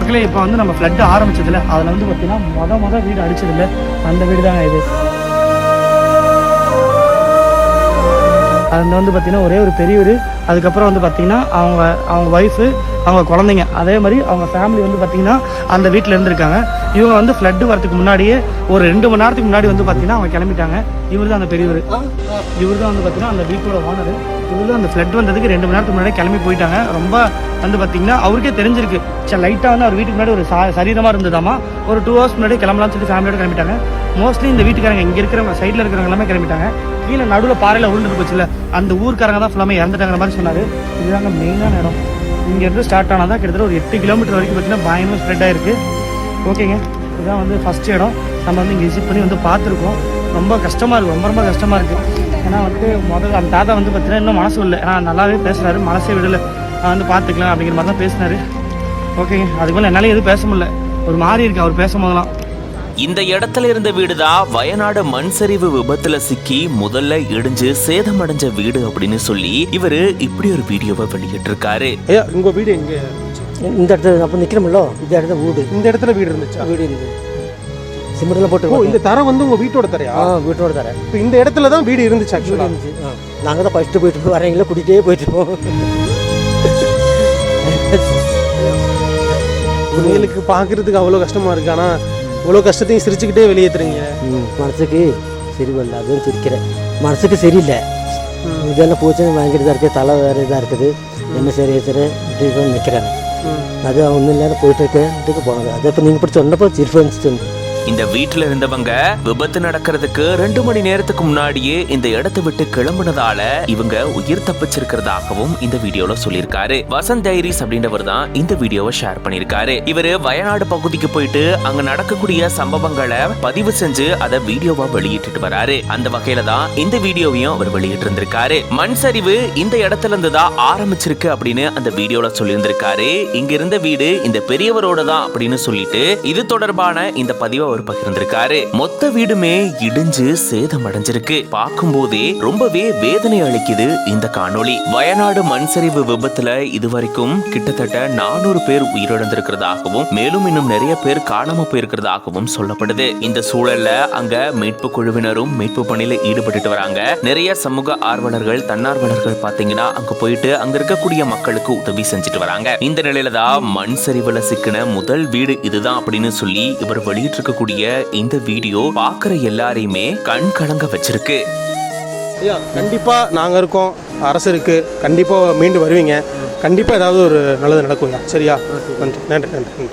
மக்களே இப்போ வந்து நம்ம ஃப்ளட் ஆரம்பிச்சதில்ல, அதில் வந்து பார்த்தீங்கன்னா மொதல் வீடு அடிச்சதில்ல, அந்த வீடு தாங்க இது. அதில் வந்து பார்த்திங்கன்னா ஒரே ஒரு பெரிய வீடு. அதுக்கப்புறம் வந்து பார்த்திங்கன்னா அவங்க ஒய்ஃபு, அவங்க குழந்தைங்க, அதே மாதிரி அவங்க ஃபேமிலி வந்து பார்த்திங்கன்னா அந்த வீட்டில் இருந்திருக்காங்க. இவங்க வந்து ஃப்ளட்டு வரதுக்கு முன்னாடியே ஒரு 2 மணி நேரத்துக்கு முன்னாடி வந்து பார்த்திங்கன்னா அவங்க கிளம்பிட்டாங்க. இவர் தான் அந்த பெரியவர். இவர் தான் வந்து பார்த்திங்கன்னா அந்த வீட்டோட ஓனர். இவர் தான் அந்த ஃப்ளட் வந்ததுக்கு 2 மணி நேரத்துக்கு முன்னாடி கிளம்பி போயிட்டாங்க. ரொம்ப வந்து பார்த்திங்கன்னா அவருக்கே தெரிஞ்சிருக்கு. சரி, லைட்டாக வந்து அவர் வீட்டுக்கு முன்னாடி ஒரு சரீரமாக இருந்ததாமா. ஒரு 2 ஹவர்ஸ் முன்னாடி கிளம்பலாம்னு சொல்லி ஃபேமிலியோட கிளம்பிட்டாங்க. மோஸ்ட்லி இந்த வீட்டுக்காரங்க இங்கே இருக்கிறவங்க சைடில் இருக்கிறவங்க எல்லாமே கிளம்பிட்டாங்க. கீழே நடுவில் பாறையில் உருண்டு போச்சுல, அந்த ஊருக்காரங்க தான் ஃபுல்லாமே இறந்துட்டாங்கிற மாதிரி சொன்னார். இதுதாங்க மெயினான இடம். இங்கேருந்து ஸ்டார்ட் ஆனால் தான் கிட்டத்தட்ட ஒரு 8 கிலோமீட்டர் வரைக்கும் பார்த்தீங்கன்னா பயங்கரமாக ஸ்ப்ரெட் ஆகிருக்கு. ஓகேங்க, இதுதான் வந்து ஃபஸ்ட் இடம். நம்ம வந்து இங்கே விசிட் பண்ணி வந்து பார்த்துருக்கோம். ரொம்ப கஷ்டமாக இருக்குது, ரொம்ப கஷ்டமாக இருக்குது. ஏன்னா வந்து முதல்ல அந்த தாத்தா வந்து பார்த்தீங்கன்னா இன்னும் மனசு இல்லை. ஏன்னா நல்லாவே பேசுகிறாரு, மனசே விடலை. நான் வந்து பார்த்துக்கலாம் அப்படிங்கிற மாதிரி தான் பேசினார். ஓகேங்க, அதுக்கு மேலே என்னாலே எதுவும் பேச முடியல, ஒரு மாதிரி இருக்குது அவர் பேசும்போதெல்லாம். இந்த இடத்துல இருந்த வீடுதான் வயநாடு மண் சரிவு விபத்துல சிக்கி முதல்ல இடிஞ்சு சேதமடைஞ்ச வீடு அப்படின்னு சொல்லி இவரு இப்படி ஒரு வீடியோவை வெளியிட்டு இருக்காரு. உங்க வீடு எங்க? இந்த இடத்துல அப்ப நிக்கிறோம்ல, இந்த இடத்துல வீடு, இந்த இடத்துல வீடு இருந்துச்சு. வீடு இருந்து சிமெண்ட்ல போட்டு. இந்த தரை வந்து உங்க வீட்டோட தரையா? வீட்டோட தரை. இப்போ இந்த இடத்துல தான் வீடு இருந்துச்சு. ஆக்சுவலா நாங்க தான் ஃபர்ஸ்ட் போயிட்டு வரீங்களா, கூட்டிகிட்டே போயிட்டுருக்கோம். உங்களுக்கு பார்க்கறதுக்கு அவ்வளோ கஷ்டமா இருக்கு. ஆனால் இவ்வளோ கஷ்டத்தையும் சிரிச்சுக்கிட்டே வெளியேற்றுறீங்க. மனசுக்கு சரியில்லை, அதுவும் சிரிக்கிறேன். மனசுக்கு சரியில்லை, இதெல்லாம் பூச்சி வாங்கிட்டு தான் இருக்குது, தலை வேறு இதாக இருக்குது, என்ன சரி சரி இப்படி நிற்கிறேன். அது ஒன்றும் இல்லாத போயிட்டு இருக்கேன் போனது. அதை இப்போ நீங்கள் இப்படி சொன்னப்போ சிரிப்பு வந்துச்சு. இந்த வீட்டுல இருந்தவங்க விபத்து நடக்கிறதுக்கு 2 மணி நேரத்துக்கு முன்னாடியே இந்த இடத்தை விட்டு கிளம்புனதால இவங்க உயிர் தப்பிச்சிருக்கிறதாகவும் இந்த வீடியோல சொல்லியிருக்காரு. வசந்த் டைரிஸ் அப்படின்றவர் தான் இந்த வீடியோவை ஷேர் பண்ணிருக்காரு. இவரு வயநாடு பகுதிக்கு போயிட்டு அங்க நடக்கக்கூடிய சம்பவங்களை பதிவு செஞ்சு அதை வீடியோவா வெளியிட்டு வராரு. அந்த வகையில தான் இந்த வீடியோவையும் அவர் வெளியிட்டு இருந்திருக்காரு. மண் சரிவு இந்த இடத்துல இருந்து தான் ஆரம்பிச்சிருக்கு அப்படின்னு அந்த வீடியோல சொல்லியிருந்திருக்காரு. இங்க இருந்த வீடு இந்த பெரியவரோட தான் அப்படின்னு சொல்லிட்டு இது தொடர்பான இந்த பதிவை பகிர்ந்திருக்காரு. மொத்த வீடுமே இடிஞ்சு சேதமடைஞ்சிருக்கு. பார்க்கும் போதே ரொம்பவே வேதனை அளிக்குது இந்த காணொளி. வயநாடு மண் சரிவு விபத்துல இதுவரைக்கும் கிட்டத்தட்ட 400 பேர் உயிரிழந்திருக்கிறதாகவும் மேலும் இன்னும் நிறைய பேர் காணாம போயிருக்கிறதாகவும் சொல்லப்படுது. இந்த சூழல்ல அங்க மீட்பு குழுவினரும் மீட்பு பணியில ஈடுபட்டு வராங்க. நிறைய சமூக ஆர்வலர்கள், தன்னார்வலர்கள் பாத்தீங்கன்னா அங்க போயிட்டு அங்க இருக்கக்கூடிய மக்களுக்கு உதவி செஞ்சுட்டு வராங்க. இந்த நிலையில தான் மண் சரிவுல சிக்கின முதல் வீடு இதுதான் அப்படின்னு சொல்லி இவர் வெளியிட்டு இருக்கக்கூடிய இந்த வீடியோ பார்க்கிற எல்லாரையுமே கண் கலங்க வச்சிருக்கு. கண்டிப்பா நாங்க இருக்கோம், அரசு இருக்கு, கண்டிப்பா மீண்டு வருவீங்க. கண்டிப்பா ஏதாவது ஒரு நல்லது நடக்கும். சரியா? நன்றி.